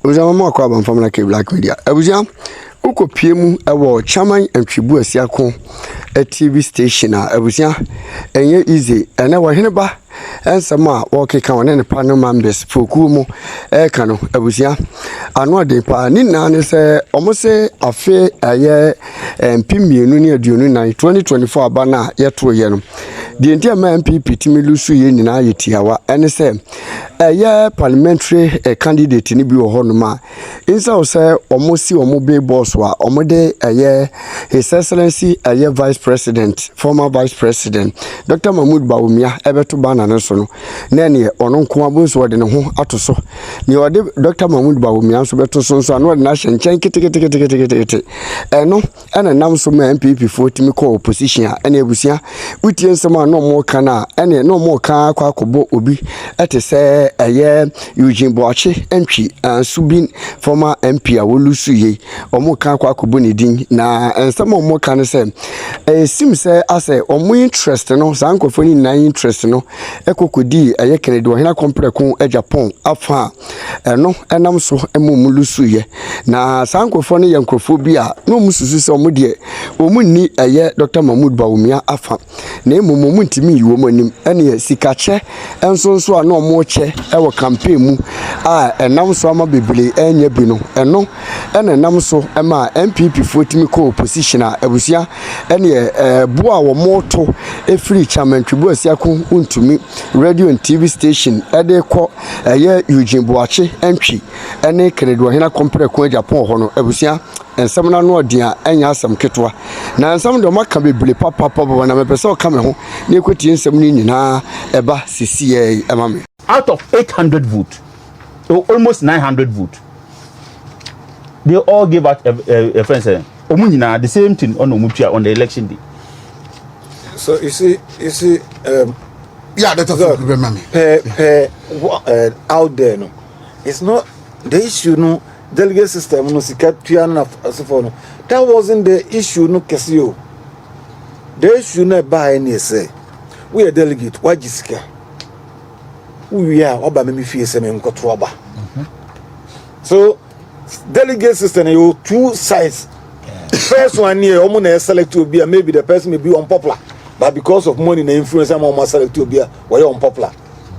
Ozama mo akwa ban famna ke Black Media. Abuja ukopie mu ewo chairman antwibu asiako TV station a abuja enye easy ene wo hene ba ensama wo keka wona ne panel members foku mu ka no abuja ano de pa ni na ne se omose afe aye mpimienu ne aduonu na 2024 aba na yeto ye no de ntia ma MPP timilusu ye nyina yetiawa ene se aye parliamentary candidate ni bi wo ho no ma insa wo se omosi omobe boss wa omode aye His Excellency aye Vice President former Vice President Dr. Bawumia ebeto bana no so no na ne ono nko abunso de ne ho atoso ne ode Dr. Bawumia so beto so so ano de na hyenchen kete eno ena nam so ma MPP 40 ko opposition a ena ebusia utie nsema no mo kana ena no mo ka akobo obi etese aye Eugene Boakye entwi subin former MP a wolusu ye omo ka akobo ne din na ensema omo kan se sim se ase omo interest no sankofo ni na interest no ekokodi aye do hena kompreko Agyapong afa no enam so emomulusu ye na sankofo ne yankrofo bi a no mususu se omo de omo ni aye Dr. Bawumia afa na emomo ntimi yiwo manim ene sikache ensonso a no omo che ewo campaign mu a enam so ama bebele enya bi no eno ene enam so ema MPP 40 ko opposition a abusia ene bo a wo moto efiri chairman asiako Wontumi radio and TV station ede ko eye Eugene Boakye entwi ene kredo hena kompreko Agyapong ho no abusia ensam na no odia enya asam ketwa na ensam do maka bebele papa na mepese o kame ho na ekoti ensam ni nyina eba sisiye emame out of 800 votes almost 900 votes they all gave out a friend saying omunyina the same thing on omupia on the election day. So you see yeah, that's a problem, out there no, it's not the issue no. Delegate system no sikatuana asofo no, that wasn't the issue no kesio. The issue no buy any say we a delegate wajisika we are oba me fie se me nkoto oba. So delegate system you two sides. First one here omo na select to be maybe the person may be unpopular, but because of money and influence am omo select to be why unpopular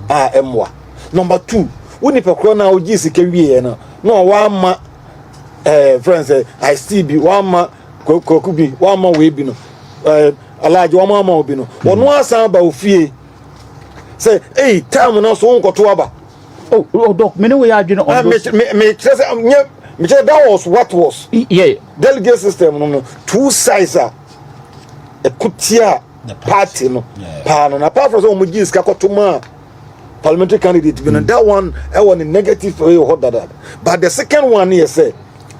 emwa. Number 2, woni pekro na oji sika wie na no one ma friends I still be one ma koku bi one ma we bi no alaje one ma obi no ono asan ba ofie say hey time no so nkoto aba oh doc me no we adwene on me that was what was yeah delegate system no two sides are a kutia party no pa no na apart from so omuji sika kotoma parliamentary candidate been that one I want a negative for you that but the second one here say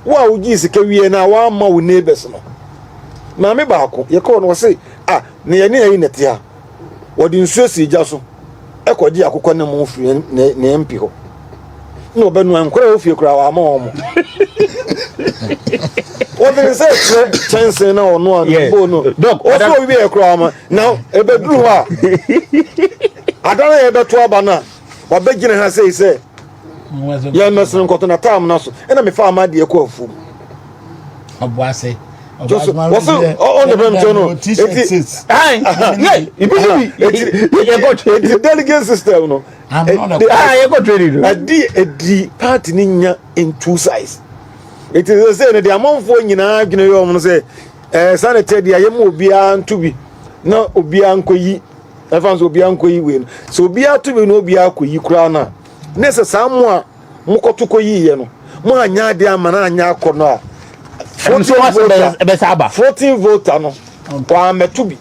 wa uji sika wie na wa ma wo neighbors no na me ba ko ye ko no say ne ye ne nete ha wodi nsuo si gya so ekoji akokọ ne mo fie ne MP ho no be no ankora ofie kura wa ma omo what they say chance na ono bo no doc also we e kura ma now e be duru ha adana ye be to aba na wa be gine ha say ya mesin nkoto na time na so e na me fa amade e ko afu Obuase just what's on the brim jono the delegate system no you got ready the party ninya in two sides it is say the amount for nyina gine yo no say sanitary dia yem obi an to bi na obi an koyi evans obi an koyi we so obi atu bi no obi akoyi kura na nese samu a mukoto koyi ye no mo anya de amana anya akono a 14 voter no kwa metubi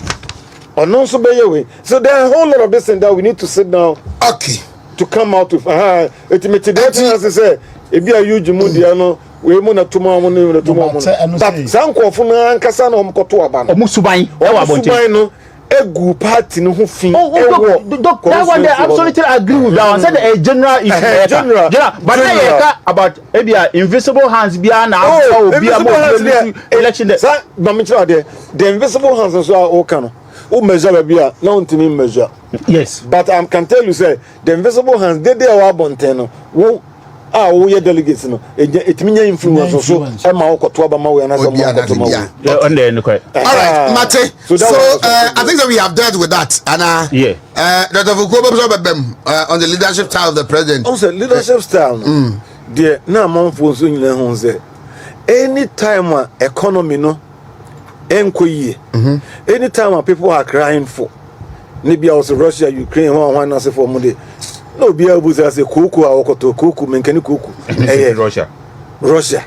ono so be yewe so there are a whole lot of this and that we need to sit down to come out with ultimately that say e bia Eugene mu dia no we mu na tuma mu na tuma mu but sankofo na ankasa na omkoto aba no omusuban e wa bonche no egu party no ho fin that one they absolutely agree with that one said a general issue general but Ayeka about invisible hands bia na obi election there the invisible hands so all can o measure bia na Wontumi measure yes but I can tell you say the invisible hands they are bonten no we are delegates no it mean influence so e ma okoto aba ma we na so ma okoto ma we on the end quite. All right, Mate. So I think that we have dealt with that. And yeah. Dr. Fukuba on the leadership style of the president. Also leadership style. There na manfo so nyina hu say anytime economy no enkoyie. Anytime people are crying for maybe also Russia, Ukraine, one not say for money. No, be able to say kuku awokoto kuku menkani kuku. Russia.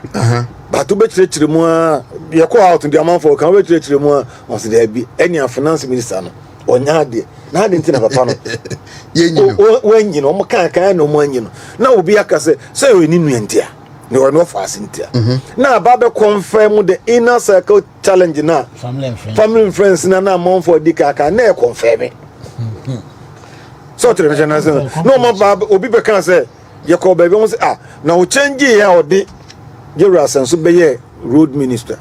But to be treated more, you call out in the amount for can we treat more on there be any finance minister no or nyade. Na de ntina papa no. When you know mo kan no mo anyi no. Na obi aka say we ni nuantia. They were not fast ntia. Na baba confirm the inner circle challenge na. Family and friends na amount for dikaka na e confirm. So no more bab obi be kan say ye call baby won say na o change here odi Jera senso be ye road minister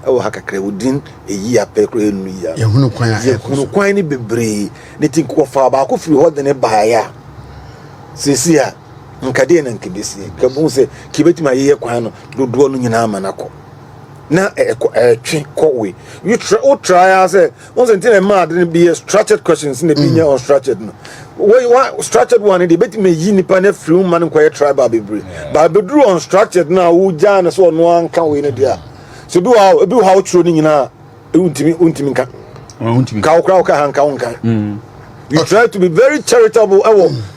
e wo hakakre odin eyi apekro enu ya ye hunu kwan ni bebre ne tin ko fa ba ko firi ho de ne baaya sesi a nkade na nkebesi ka bu say kibetima ye kwan no dodo no nyina amanako na twe kowe you try say once until mad be structured questions in the be unstructured no what structured one dey bet me yi nipa na free man ko tribal bebre but be drew unstructured na wo jana so no anka we ne dia so do how true ni nyina untimi nka ka okra ka hanka wonka you try to be very charitable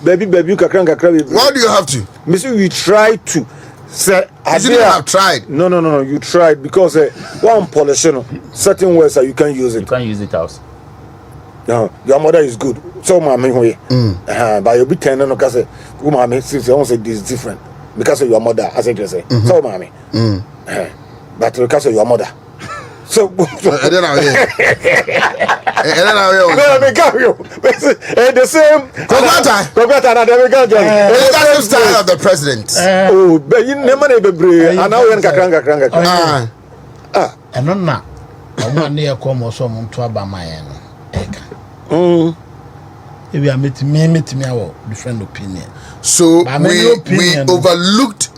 baby kakra what do you have to miss you try to say you didn't have tried. No. You tried because one politician, certain words that you can use it. You can't use it out. No, your mother is good. So, mommy, but you'll be telling no because mommy, since you say this is different because of your mother, as I just say. So, mommy, but because of your mother. So, and then I the same. Leadership style of the president. Oh, but you never be and now you're kranga. And on now, I want near come or some to Abama. Ayeka. If you are meeting me our different opinion. So we overlooked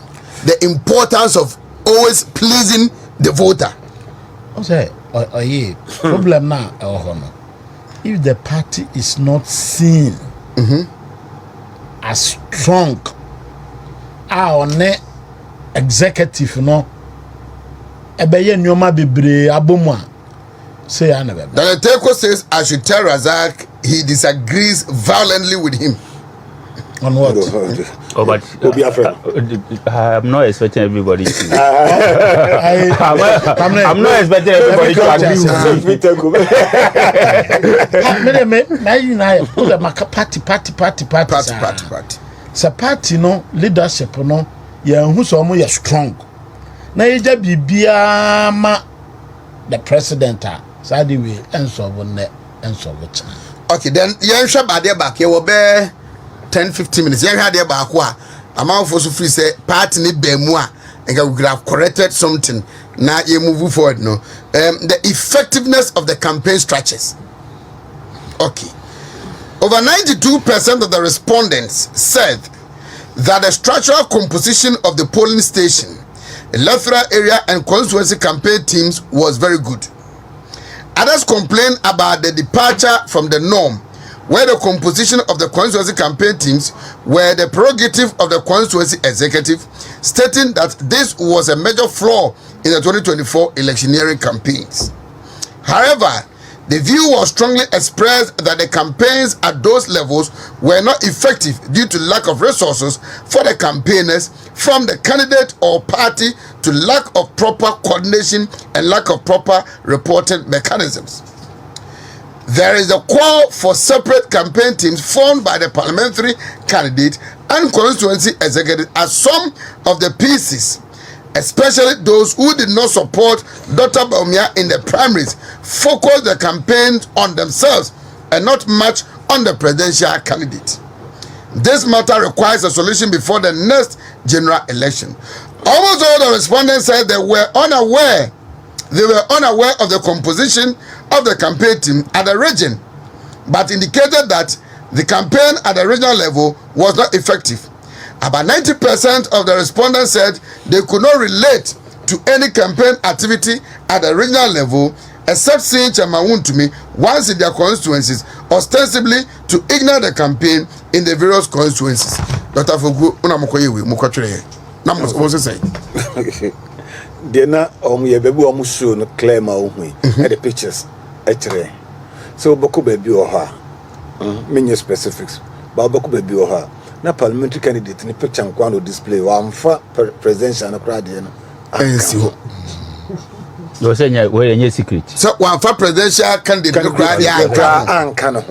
the importance of always pleasing the voter. Say, problem now, if the party is not seen as strong, our executive no, ebeye nyoma bebre abomwa. Say I never. Delegate says I should tell Razak he disagrees violently with him. On what? But I'm not expecting everybody to. I'm not expecting everybody to agree with me. So party no leadership no ye hu so mo ye strong. Na ye ja bibia ma the president sadi we enso wo. Okay, then yen hwe bade back ye wo be 10-15 minutes. Yen hwe ade back a amount so free say party ni be mu a and we could have corrected something. Now you move forward no. The effectiveness of the campaign structures. Okay. Over 92% of the respondents said that the structural composition of the polling station, electoral area and constituency campaign teams was very good. Others complained about the departure from the norm, where the composition of the constituency campaign teams were the prerogative of the constituency executive, stating that this was a major flaw in the 2024 electioneering campaigns. However, the view was strongly expressed that the campaigns at those levels were not effective due to lack of resources for the campaigners from the candidate or party, to lack of proper coordination and lack of proper reporting mechanisms. There is a call for separate campaign teams formed by the parliamentary candidate and constituency executive, as some of the pieces, especially those who did not support Dr. Bawumia in the primaries, focus the campaigns on themselves and not much on the presidential candidate. This matter requires a solution before the next general election. Almost all the respondents said they were unaware of the composition of the campaign team at the region, but indicated that the campaign at the regional level was not effective. About 90% of the respondents said they could not relate to any campaign activity at the regional level except seeing Chairman Wontumi once in their constituencies, ostensibly to ignore the campaign in the various constituencies. Dr. Fogu, unamukoyewe, mukochire. Na mose say. Dena ye bebu omu show no clear ma ohu e the pictures actually. So boko bebi o ha. Many specifics. Ba boko bebi o ha. Na parliamentary candidate ni picture nkwa no display wa amfa presidential na crowd no. Ensi ho. No say nya we nya secret. So one for presidential candidate no crowd anka no.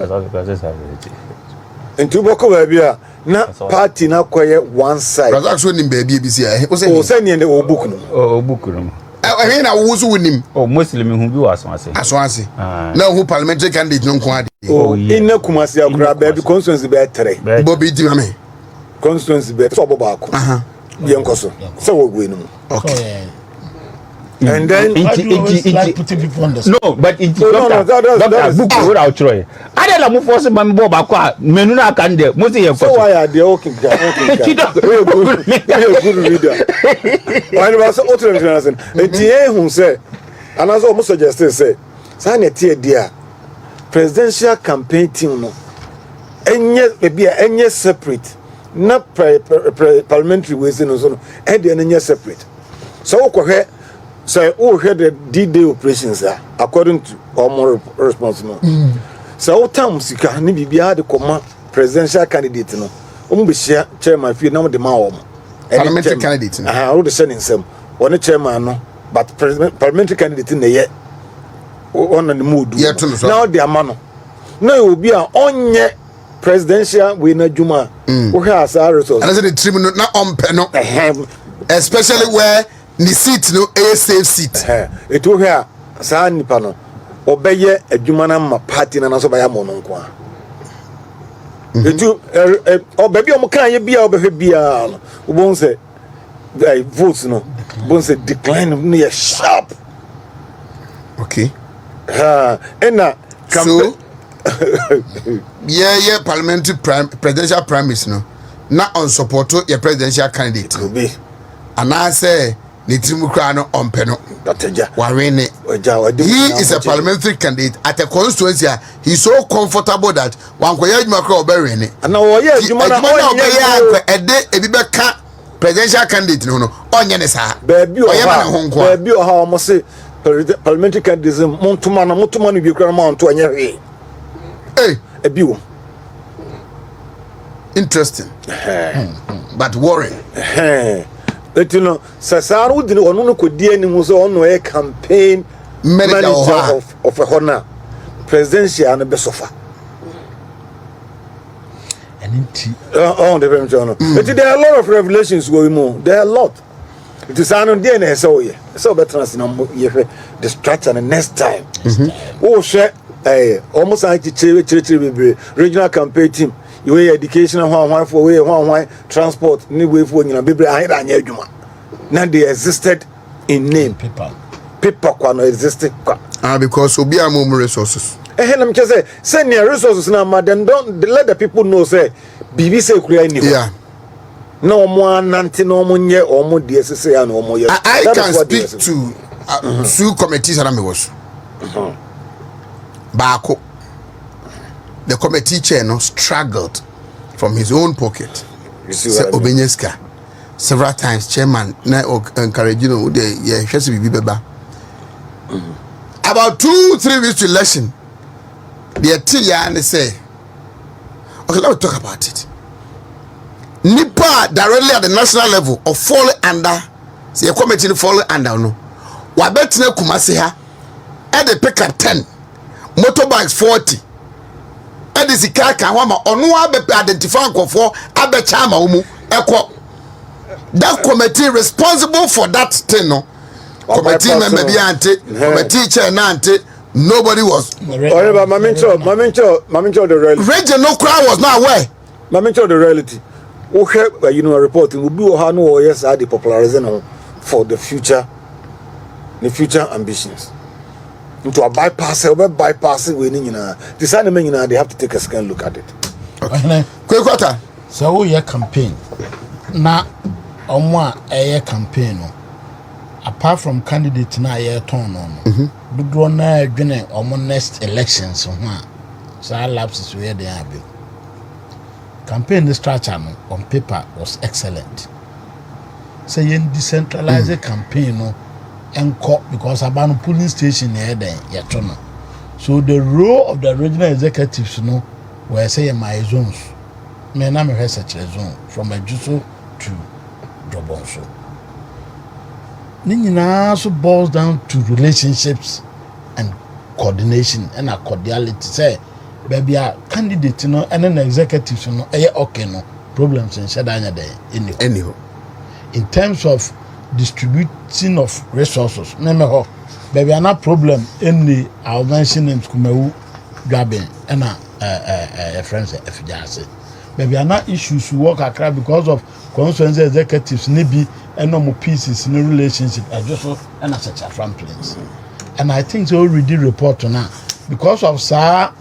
Ntu boko bebi a na party na koye one side. Brother so nim baby bi si e. O say ne o book no. O book no. Eh na wo so wonim. O Muslim hu bi wa asonase. Asonase. Na who parliamentary candidate no nko ade. Oh, inna kumasi akura baby constituency be 3. Bobby di mame. Constituency be so boba ko. Yenkoso. So wo gwe no. Okay. And then like putting people on the spot. No, but it's that's book without Troy. I don't know force man bo ba kwa menu na kan de mo say so why are they okay good reader. Why was so other than e hu say and as almost suggested say say na tie dia presidential campaign team no enye separate na parliamentary ways no so no e dey enye separate so ko so who had the D-Day operations according to our response no. So time sika ni bibia de koma presidential candidate no. Be share chairman fi na de ma wo. Parliamentary candidate no. All the sending some. One chairman no, but parliamentary candidate na ye on the mood. Now the amano. No you be a onye presidential we na juma. Who has our resources. And I said the tribunal na ompe no. Especially where ni seat no a safe seat it will hear sa nipa no obeye adwuma na ma party na so baya mo no nko a etu obebi o mo kan ye bia obehwe bia no obon say votes no obon say decline no ye sharp okay ena so yeah parliamentary presidential primaries no na on support your presidential candidate will be and I say ni trimu kra no ompeno dateja warene he is a parliamentary candidate at a constituency he's so comfortable that wan ko yaduma kra oberene and now ye aduma na oye ede ebi be ka presidential candidate no onye ne sa baby o ha o mo say parliamentary candidate montuma no bi kra ma onto onye hwe ebi wo interesting but worrying But you know, Sasaru didn't want to do any was on a campaign manager of a honor, presidential and a besofa. And the very journal. But there are a lot of revelations going on. There are a lot. It is an DNA, so better as the structure the next time. Oh, share almost like the regional campaign team. You way education one for way one transport ni way for you know people I adwuma now they existed in name people kwa no existed because obi am resources let me say send your resources now madam don't let the people know say bibi say kura ni no more nanti no mo nye o mo de sese ya no mo ye I can speak to two committees that me was Baako the committee chair no struggled from his own pocket. Obenyeska several times chairman na encourage you know the beba. About 2-3 weeks to election, the tia and they say, okay, let me talk about it. Nipa directly at the national level of falling under, see a committee falling under no. Wabetine Kumasi ha, and they pick up 10, motorbikes 40. And this is Kaka Wama or no identify for Abe Chama Umu Echo. That committee responsible for that thing, no committee member be ante, committee chair nante, nobody was. Mamincho the reality. Regional crowd was not aware. Mamincho the reality. Okay, you know, reporting will be how no yes are the popularizing for the future ambitions. Into a bypassing winning in a design they have to take a second look at it. Okay. Quick water. So your campaign na omo a campaign no apart from candidate na turn on do na adwene omo next elections ho a so lapses where they are. Campaign structure no on paper was excellent. Say yen decentralized campaign no enko because abano polling station here then yetono. So the role of the regional executives no were say my zones. Me na me research zone from Ejuso to Jobonso. Ni nyina so boils down to relationships and coordination and a cordiality. Say baby a candidate no and an executive no okay no problems in shadanya there anyhow. In terms of distributing of resources name ho baby ana problem any I'll mention names kumewu dwaben and a friends FJase baby ana issues work akra because of constituency executives nibi and no pieces no relationship I just and such a plans and I think they already report now because of sir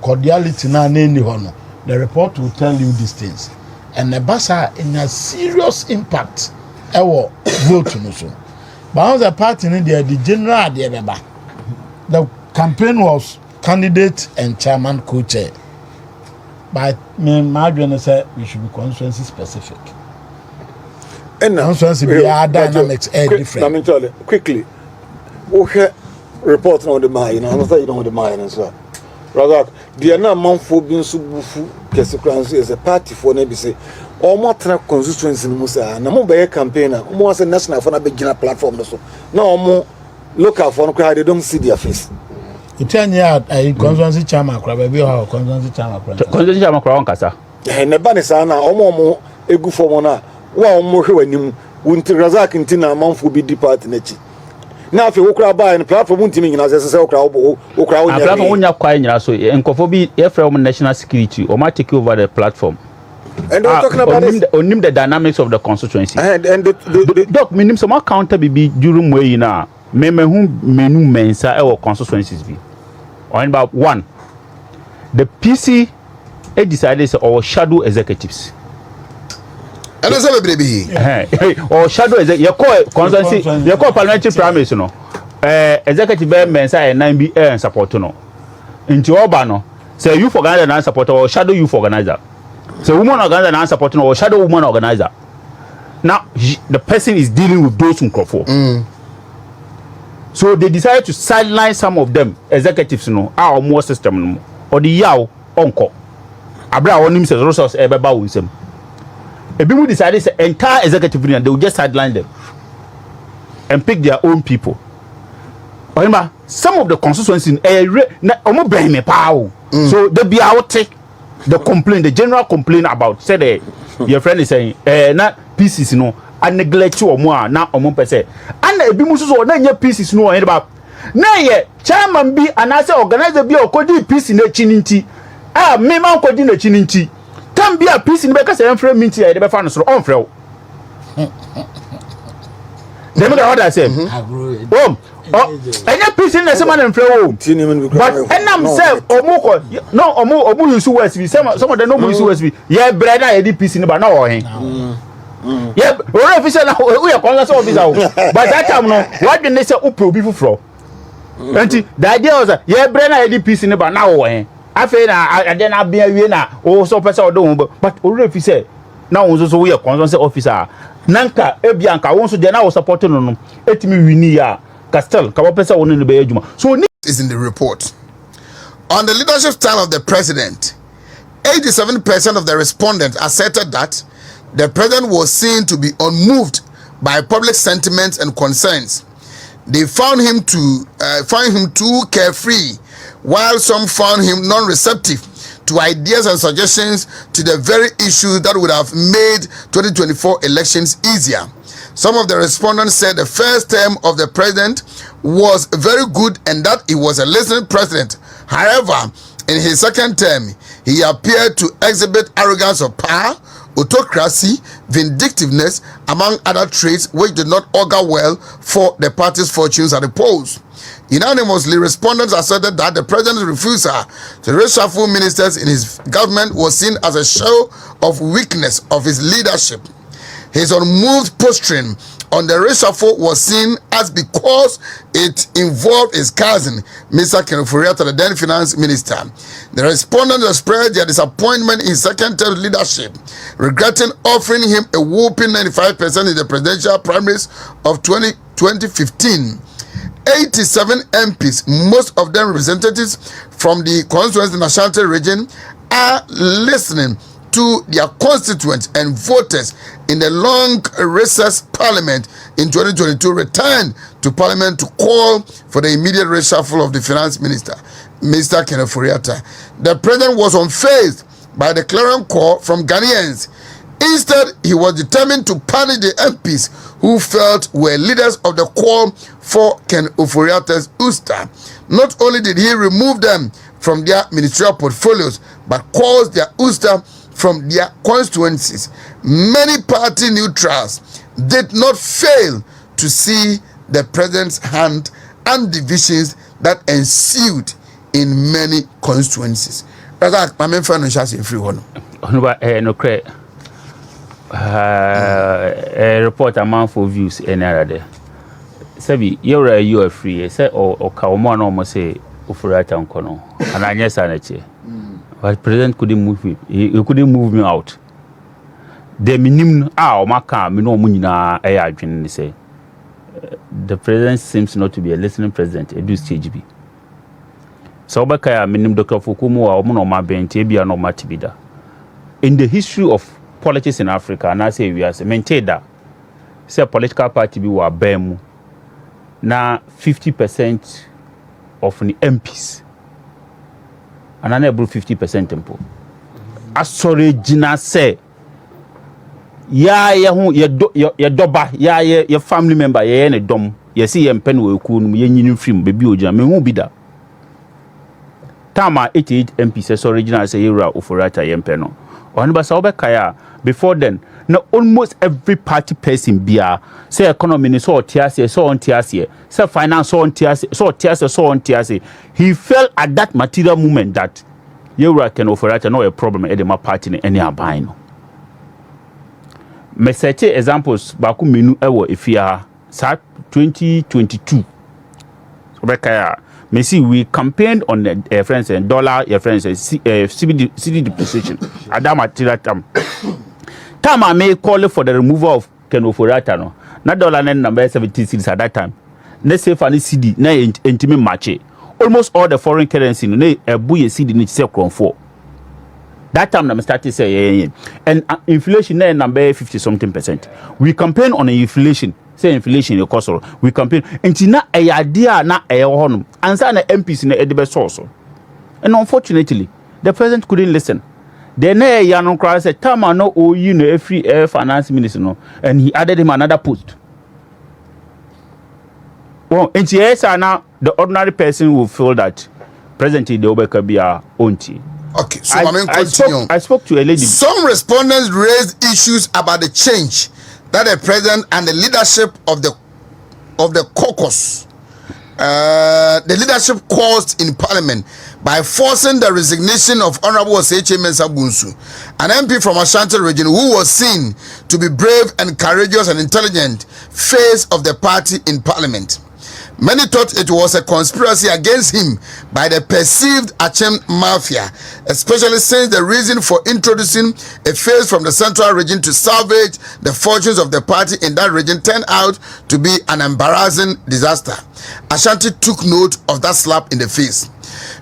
cordiality na any hono the report will tell you these things and the basa in a serious impact ewo vote no so but the party in the general the campaign was candidate and chairman co-chair but me margin say we should be constituency specific and constituency be dynamics different. Let me tell you quickly okay report on the mine I'm say you know the mine as well. Rather, the na manfo bin so bufu kesekranso is a party for na be say omo tra constituency no musa na mo be campaign na mo say national for na be gina platform no so na omo local for no they don't see their face. Itanya a constituency chairman kra be ho constituency chairman kra. Constituency chairman kra on kasa. Ne ba ne sa na omo egu form na wa omo hwe wanim wunti Razak ntina manfo bi di party na chi. Na afi wokra ba en platform ntimi nyina se wokra wokra wonya platform wonya kwa nyina so enkofo bi from national security or ma take over the platform and they're talking about onim the dynamics of the constituency and doc minim some counter bi during way na memehu menu mensa e constituencies bi on about one the PC decided say or shadow executives and so baby or shadow you call constituency you call parliamentary primaries no executive mensa e nan bi support no nti oba no say youth organizer na support or shadow youth organizer say woman organizer na support no or shadow woman organizer now the person is dealing with those who so they decided to sideline some of them executives no our more system no or the yaw onko abra onim say resource e beba wo nsem people decided say entire executive union they will just sideline them and pick their own people. Remember, some of the constituencies omo blame me power. So they be out the complaint, the general complaint about say your friend is saying na pieces no and neglect you omo na omo pese and ebi mu so na nya pieces no about na ye chairman bi and I say organizer bi okodi piece na chininti me man kodi na chininti tam bi a piece ni be ka say enfrem minti e de be fa no so on frɛ dem the order say enya piece na say man enfrɛ wo but enam say omo ko no omo use west bi some of them no use west bi ye bread na ye di piece ni ba na wo hen yeah we official na we congress officer but that time no what they say upo bi fufro enti the idea was ye bread na ye di piece ni ba na wo hen afi na ade na bia wie na o so person o do but already officer na won so we congress officer nanka ebianka won so de na wo support no no etimi wini ya castel ka wo person won no be adwuma so is in the report. On the leadership style of the president, 87% of the respondents asserted that the president was seen to be unmoved by public sentiments and concerns. They found him too carefree, while some found him non-receptive to ideas and suggestions to the very issues that would have made 2024 elections easier. Some of the respondents said the first term of the president was very good and that he was a listening president. However, in his second term, he appeared to exhibit arrogance of power, autocracy, vindictiveness, among other traits which did not augur well for the party's fortunes at the polls. Unanimously, respondents asserted that the president's refusal to reshuffle ministers in his government was seen as a show of weakness of his leadership. His unmoved posturing on the reshuffle was seen as because it involved his cousin, Mr. Kenoforiata, the then finance minister. The respondents expressed their disappointment in second-term leadership, regretting offering him a whopping 95% in the presidential primaries of 2015. 87 MPs, most of them representatives from the constituency in the Ashanti region, are listening to their constituents and voters in the long recess parliament in 2022 returned to parliament to call for the immediate reshuffle of the finance minister, Mr. Kenoforiata. The president was unfazed by the clarion call from Ghanaians. Instead, he was determined to punish the MPs who felt were leaders of the call for Kenoforiata's ouster. Not only did he remove them from their ministerial portfolios, but caused their ouster from their constituencies. Many party neutrals did not fail to see the president's hand and divisions that ensued in many constituencies. That's my main financial free one. Report amount for views any other day. Sabi, you are free. Say or Kaumano almost say Ufurata Uncono. And I guess I but president couldn't move me. He couldn't move me out. The minimum maka no munina Eugene say. The president seems not to be a listening president. It do stage B. So Bakaya minimum Dr. Fukumu or Monoma Bentebia no matibida. In the history of politics in Africa, and I say we are maintained that say political party be wa bemu na 50% of the MPs. And unable 50% tempo. Asore jina say ya doba ya family member ya ne dom ya si ye mpen we ku no ye nyini film bebi oja me hu bi da tama 88 MPs so original say Yura Oforata ye mpen no on ba sa obekaya before then na almost every party person bia say economy ni so otiase so ontiase say finance so ontiase so otiase so ontiase he felt at that material moment that Yura can Oforata no a problem e de ma party ni any aban no me set examples baku menu ewo efia sa 2022 obekaya me see we campaigned on the friends and dollar your friends CD depreciation at that material time I may call for the removal of Kenoforata no na dollar number 70 cedis at that time let's say for the CD na intimate match almost all the foreign currency no ebu CD ni say kron 4 that time I started say and inflation na number 50 something percent we campaign on inflation say inflation e cost we campaign enti na idea na honum ansa na MPs na edebe source and unfortunately the president couldn't listen. The ne yanon cry said tama no you know free air finance minister no and he added him another post. Well, enti yes now the ordinary person will feel that presently the obeka be our own tea. Okay, so I spoke to a lady. Some respondents raised issues about the change that the president and the leadership of the caucus, the leadership caused in parliament by forcing the resignation of Honorable Oseche Mensah Bunsu, an MP from Ashanti region who was seen to be brave and courageous and intelligent face of the party in parliament. Many thought it was a conspiracy against him by the perceived Achem mafia, especially since the reason for introducing a face from the central region to salvage the fortunes of the party in that region turned out to be an embarrassing disaster. Ashanti took note of that slap in the face.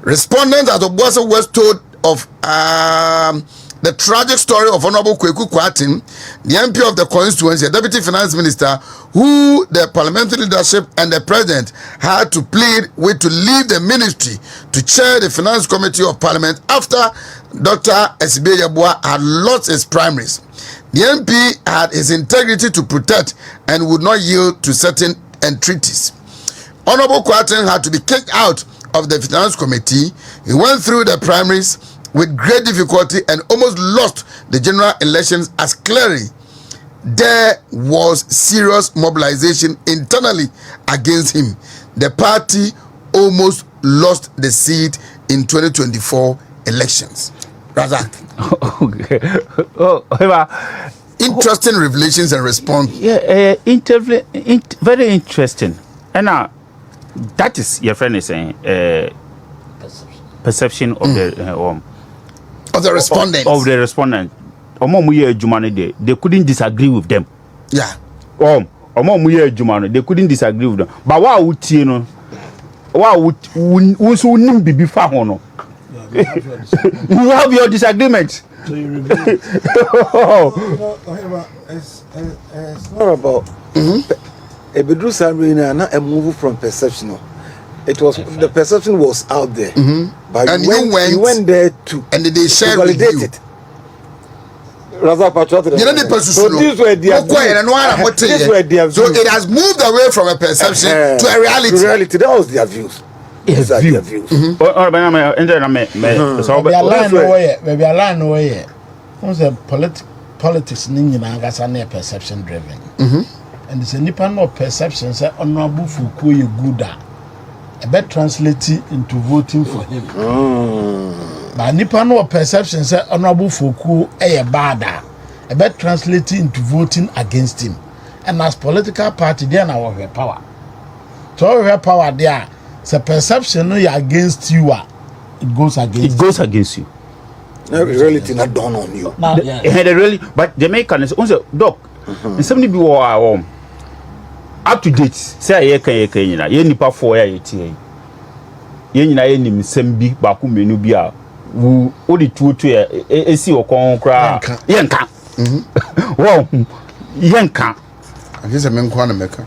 Respondents at Obuasi West told of the tragic story of Honorable Kweku Kwatin, the MP of the constituency, a deputy finance minister, who the parliamentary leadership and the president had to plead with to leave the ministry to chair the finance committee of parliament after Dr. Esibe Yabua had lost his primaries. The MP had his integrity to protect and would not yield to certain entreaties. Honorable Kwatin had to be kicked out of the finance committee. He went through the primaries with great difficulty and almost lost the general elections as clearly there was serious mobilization internally against him. The party almost lost the seat in 2024 elections. Razak. Okay. interesting revelations and response. Yeah, very interesting. And now that is your friend is saying perception of the respondents. Of the respondent. They couldn't disagree with them. Yeah. They couldn't disagree with them. But what would you know? What would be before hono? You have your disagreement. So you review. It's not about a bedroom salary and a move from perception. It was the perception was out there, but and you went there to and they share validate with you. it. So these were their views. So it has moved away from a perception to a reality. To reality, that was their views. These are their views. Maybe a line away. What's the politics? Nina perception driven, and it's a nipa no perception. Say honorable Fukuyi Guda. I bet translate it into voting for him. But nipa no perception say honorable Fuku bada. I bet translate it into voting against him. And as political party, they are now have power. So have power there. The perception no against you, it goes against you. No, reality not done on you. Really, but Jamaican is also doc. And somebody be up to date. Say Ayeka, ye nipa 4 years. Ye nyina ye nim sembi ba ku menu bi a wo odi tuotu esi okon kra yenka. Wow. Yenka. I guess I'm kwa na meka.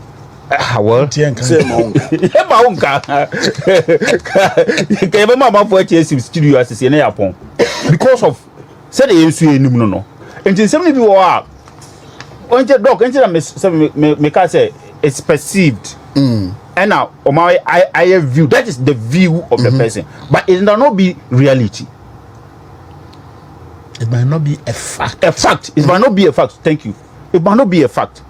Well, say maunka. Kebe mama for HSC studio asese na Agyapong. Because of say the ensu enum no. Enti somebody be wa. Onje doc, enti na me ka say it's perceived. And now, I view that is the view of the person, but it might not be reality. It might not be a fact. A fact. It might not be a fact. Thank you. It might not be a fact.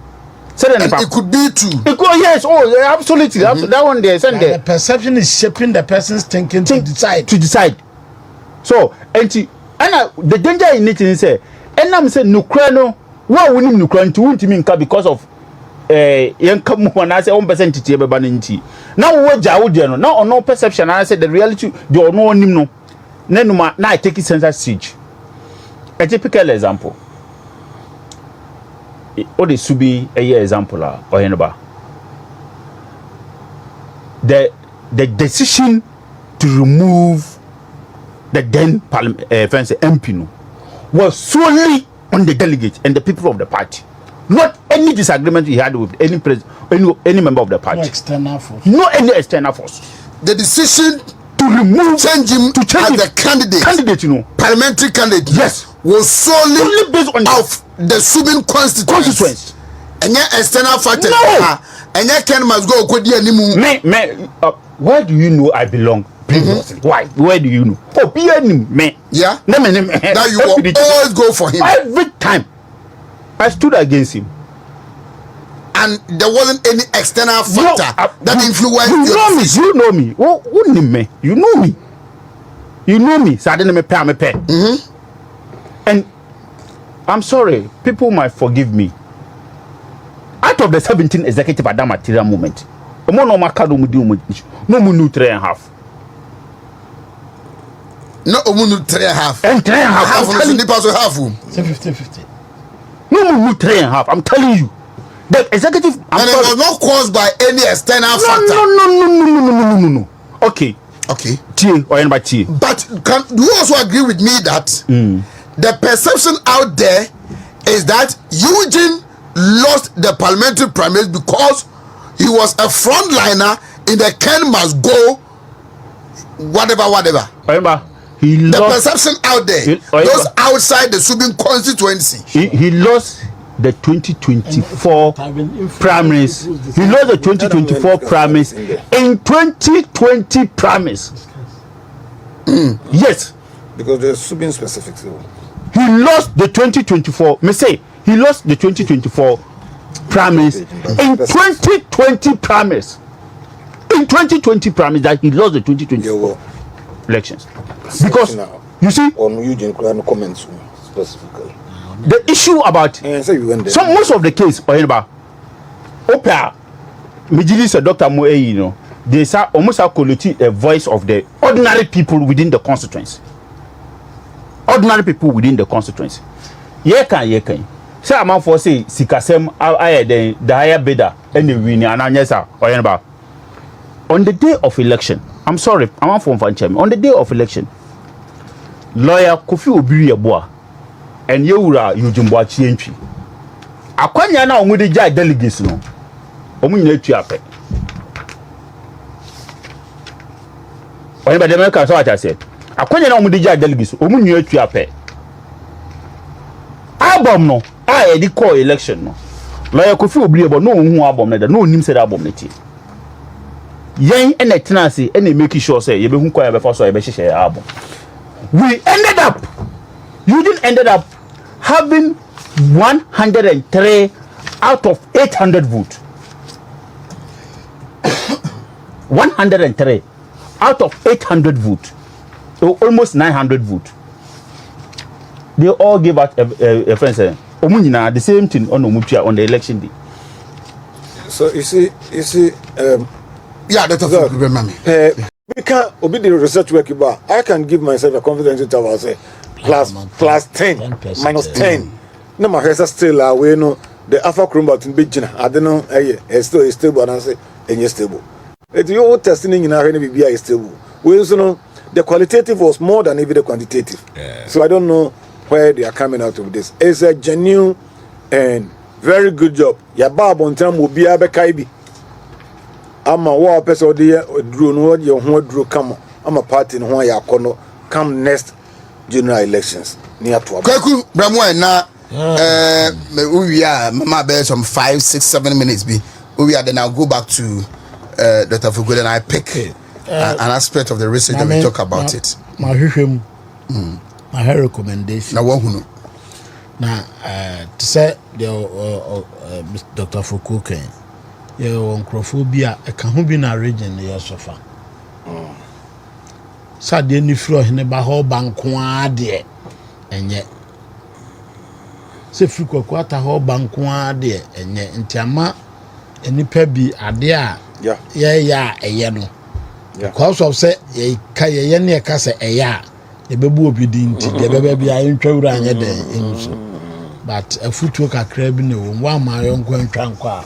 It could be true. It could, yes. Oh, absolutely. That one there. The perception is shaping the person's thinking to decide. So, and the danger in it is say, and I'm saying no, why we need no because of young come I say 1% to everybody nti now what jawudi no no perception I say the reality the no nim no na I take it center stage. A typical example what is to be a year example or anybody the decision to remove the then MP no was solely on the delegate and the people of the party. Not any disagreement he had with any member of the party. No external force. No any external force. The decision to remove, change him as a candidate, parliamentary candidate, yes, was solely based on of the Subin constituency. And yet external factors. No. And yet Ken must go where do you know I belong? Previously. Why? Where do you know? Oh, be me. Yeah. That you will always go for him every time. I stood against him. And there wasn't any external factor that influenced you. You know me. Who me? You know me. You know me. So I didn't pay. And I'm sorry, people might forgive me. Out of the 17 executive at that material moment, no no 3.5. No, 3.5. And 3.5. Half of the people half room. 50-50. No, 3.5. I'm telling you. The executive. And it was not caused by any external factor. No. Okay. But do you also agree with me that the perception out there is that Eugene lost the parliamentary primaries because he was a frontliner in the Ken must go whatever. The perception out there, those outside the Subin constituency. He lost the 2024 primaries. He lost the 2024 primaries in 2020 primaries. Yes. Because there's Subin specifics. He lost the 2024. He lost the 2024 primaries in 2020 primaries. In 2020 primaries that he lost the 2024 elections. Because you see on Eugene comments specifically. The issue about so most of the case, Oyenba, Opa, Mijili Dr. Moe, you know, they say almost quality a voice of the ordinary people within the constituency. Ordinary people within the constituency. Ayeka. Say a man for say Sikasem I the higher bidder and the winner and Anyesa Oyenba. On the day of election, I'm sorry, I'm on phone for on the day of election, lawyer Kofi Obiri Eboa and Yewura Eugene Boakye akwanya na omu de jai delegates no omu nyina tu apɛ Oyenba de America so what I said akwanya na omu de jai delegates omu nyina tu apɛ album no a e call election no lawyer Kofi Obiri Eboa no hu album na da no nim say album na ti yen ene tenancy ene make sure say ye be hu kwa ye be for so ye be hye album. We Eugene ended up having 103 out of 800 votes. 103 out of 800 votes. So almost 900 votes. They all gave out a friend saying, Omunina, the same thing on Omutia on the election day. So you see, yeah, that's a we can't obey the research work about. I can give myself a confidence interval, say plus 10 minus 10. No, my hair still away. No, the alpha chrombat in big. I don't know. It's still stable, and I say, and you're stable. It's your testing in our NBB is stable. We also know the qualitative was more than even the quantitative. Yeah. So I don't know where they are coming out of this. It's a genuine and very good job. Your barb on time will be a bekaibi. I'm a war person drew no your home drew come. I'm a party in one yakono come next general elections near to Kweku Bramwe na we are mama bear some 5, 6, 7 minutes be. We are then I'll go back to Dr. Fugo and I pick an aspect of the research and we talk about it. My my recommendation. Now what now to say the Dr. Fugo your oncrophobia a kahubina region near sofa. Sadly, any floor in a baho banquad dear, and yet say frequent quarter whole banquad dear, and yet in Tiama any pebby a dear, yeah, a yano. Because of say a kayania cassa a ya, a babu obedient, the baby I intro ran a day. But a footwork a crab in the room, one my own going tranquil.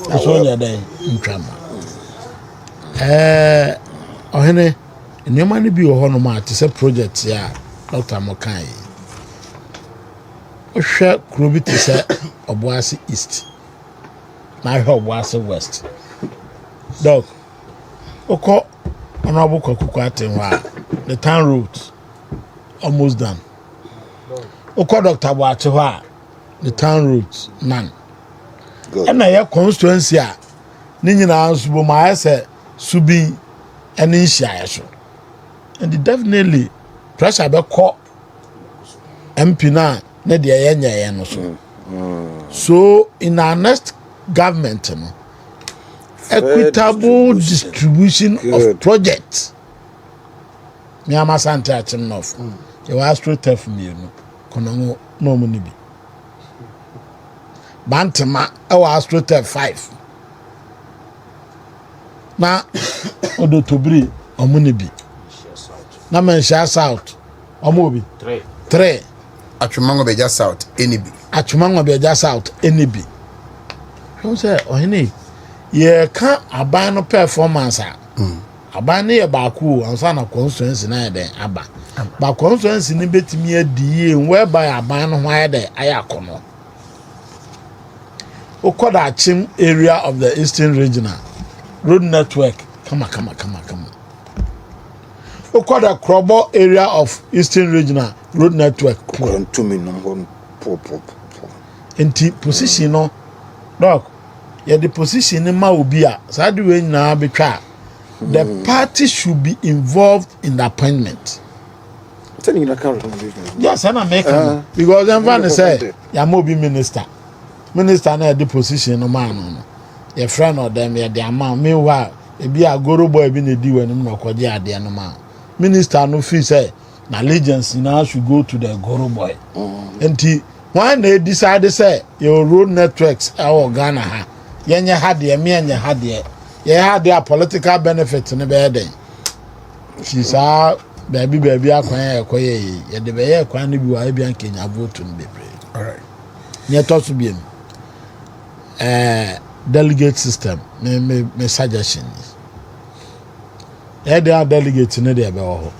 That's all you're doing in drama. Ohene, and your money be a honor to say projects, yeah, Dr. Mokai. O share Krubi to say Obuasi East. My Obuasi West. Dog, Oko, Honorable Kokuatin, the town route almost done. Oko Dr. Wachiwa, the town route none. And I have constituency. Nina Subo my say Subi and Insha. And definitely pressure be caught MP na Nedia Yanya. So in our next government, equitable distribution of projects. Nyama Santa Chimnof. You are straight tough me, Konongo no money be. Bantama, our straight 5. Na Odo Tobri, Omunibi. Na Mensha South, Omobi. 3. Achumango be just out, any be. Achumango be just out, any be. How say, Ohini, ye can't abandon performance. Abani a baku and son of constituency na de aba. But constituency ni betimi adi whereby abandon why de ayakono. Okodachim area of the Eastern Regional Road Network. Come on. Okoda Krobo area of Eastern Regional Road Network. Wontumi Enti position no dog. Yeah, the position in Maubia. Sadi na betwa. The party should be involved in the appointment. Yes, I'm American. Because I'm going to say, Yamobi minister. Minister na the position no man. Your friend or them, the amount. Meanwhile, if be a guru boy be the do and no kwaji ade no man. Minister no fee say, na allegiance now should go to the guru boy. Enti when they decide to say your road networks our Ghana ha yenye had the me and had the had their political benefits in the bed. She's a baby akwan ye de be akwan ni bi wa bia Kenya vote no bebre. All right. Nye to so biem. Delegate system me suggestions. There are delegates no dey be ho.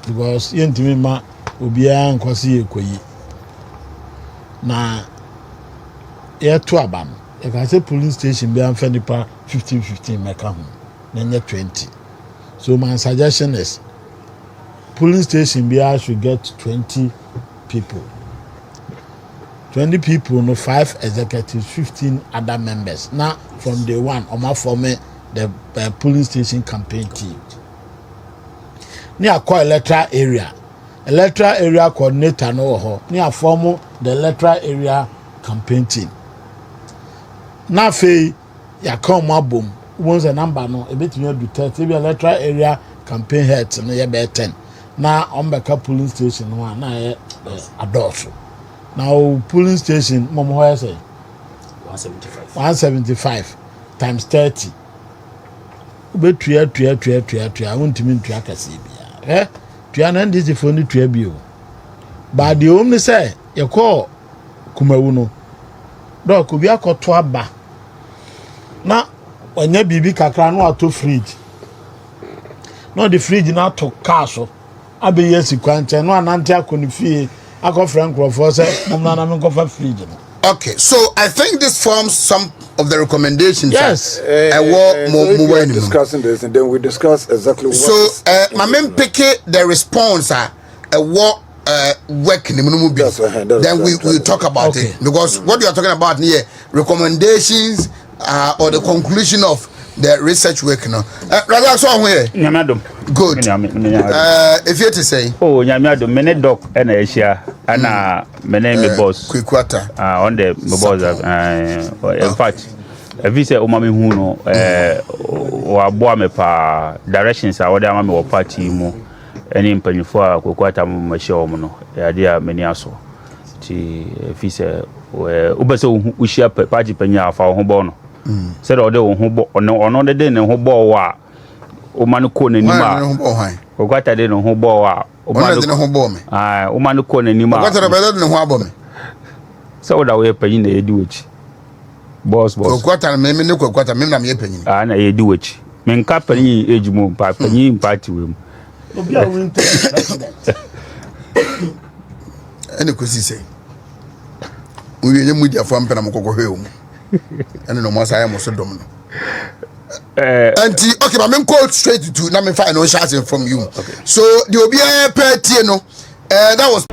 Because yentimi ma obiara nkwasi ekoyi. Na ye to aba no. You can say polling station be amfa nipa 15 meka ho. Na nye 20. So my suggestion is polling station be should get 20 people. 20 people, no 5 executives, 15 other members. Now from day one, Oma form the polling station campaign team. Near call electoral area coordinator no ho. Near form the electoral area campaign team. Now fe ya come boom. Once a number no a bit you do 30 be electoral area campaign heads no ye be 10. Now on the polling station one na adults. Now polling station mom how say 175 times 30. Be tuya wontimi tuya kase bia. Tuya na ndi for ni tuya bi o. But the only say you call kumawu no. Do ko bi akoto aba. Na onye bibi kakra no ato fridge. No the fridge na to car so. Abe yesi kwante no anante akoni fie akofra nkrofo say mom na me kofa fridge no. Okay, so I think this forms some of the recommendations. Yes. We're discussing this, and then we discuss exactly what. So, my men pick the response. What work in the movie. Then we talk about it because what you are talking about here, recommendations or the conclusion of the research work. No, rather so here. Good. If you to say, oh, Nyamiado, many doc and Asia, and many me boss. Quick quarter. On the boss. In fact, if you say, Omami Huno, or Boame pa directions, I would have my party more. Any impany for Quata Mashomono, the idea many also. If you say, Ubeso, we share party penya for Hobono. Said all the on the day and Hobo. Omanu kone nima. Ogwata de no ho bo a. Omanu de no ho bo me. Ah, omanu kone nima. Ogwata de be de no ho abo me. So da we panyin na yedi wechi. Boss. Ogwata me ne ogwata me na me panyin. Ah na yedi wechi. Me nka panyin ejumo pa panyin party we mu. Obi a win president. Ene ko si say. Uye nye mudia fo ampena mokoko hwe o. Ene no mo sa ya mo so dom no. Okay, but I'm called straight to na me find no shouting from you. Okay. So the obi per tie no that was